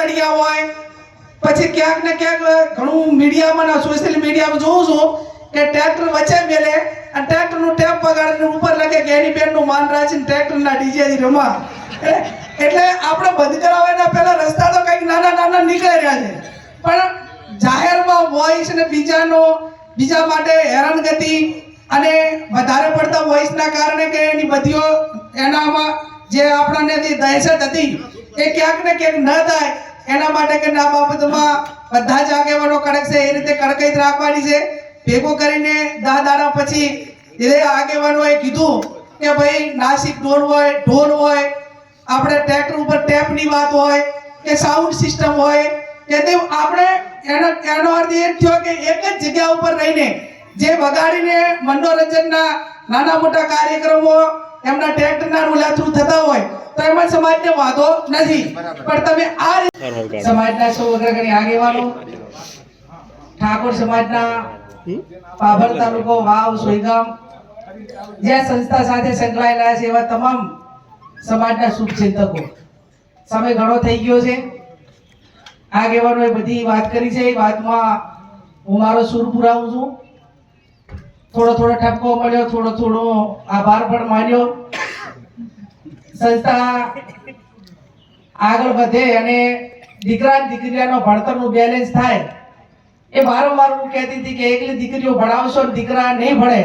તળિયા હોય, પછી ક્યાંક ને ક્યાંક ઘણું મીડિયામાં સોશિયલ મીડિયામાં જોઉં છું કે ટ્રેક્ટર વચ્ચે મેલે અને ટ્રેક્ટરનું ટેપ વગાડીને ઉપર લખે કે એની બેનનું માન રાખીને ટ્રેક્ટરના ડીજેથી રમા. એટલે આપણે બંધ કરાવવાના પહેલા રસ્તા તો કંઈક નાના નાના નીકળી રહ્યા છે, પણ જાહેરમાં વોઇસ ને બીજા માટે હેરાનગતિ અને વધારે પડતા વોઇસના કારણે કે એની બધીઓ એનામાં જે આપણને જે દહેશત હતી એ ક્યાંક ને ક્યાંક ન થાય એના માટે કે આ બાબતમાં બધા જ આગેવાનો કડક છે એ રીતે કડકાઈ રાખવાની છે. ભેગો કરીને 10 દાડા પછી એ આગેવાનોએ કીધું કે ભાઈ નાસિક ઢોલ હોય, ઢોલ હોય, આપણે ટ્રેક્ટર ઉપર ટેપની વાત હોય કે સાઉન્ડ સિસ્ટમ હોય કે તે આપણે એનો અર્થ એ થયો કે એક જ જગ્યા ઉપર રહીને જે વગાડીને મનોરંજનના નાના મોટા કાર્યક્રમો એમના ટ્રેક્ટરના રૂલા થ્રુ થતા હોય તો એમાં સમાજને વાંધો નથી, પણ તમે આ સમાજના સૌ અગ્રગણ્ય આગેવાનો, ઠાકોર સમાજના પાભર તાલુકો વાવ સોઈગામ જે સંસ્થા સાથે સંકળાયેલા છે એવા તમામ સમાજના શુભચિંતકો, સમય ઘણો થઈ ગયો છે, આગેવાનોએ બધી વાત કરી છે. એ વાતમાં હું મારો સૂર પુરાવું છું. થોડો ઠપકો મળ્યો, થોડો આભાર પણ માન્યો. સંસ્થા આગળ વધે અને દીકરા દીકરીઓનો ભણતરનું બેલેન્સ થાય એ વારંવાર હું કહેતી હતી કે એકલી દીકરીઓ ભણાવશો ને દીકરા નહીં ભણે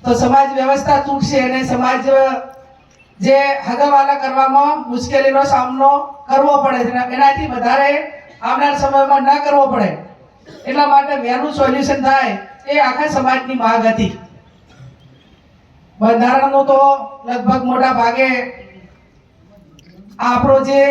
તો સમાજ વ્યવસ્થા તૂટશે અને સમાજ જે હગાવાલા કરવામાં મુશ્કેલીનો સામનો કરવો પડે છે, એનાથી વધારે આવનાર સમયમાં ન કરવો પડે એટલા માટે વહેલું સોલ્યુશન થાય એ આખા સમાજની માંગ હતી. બંધારણનું તો લગભગ મોટા ભાગે આપણો જે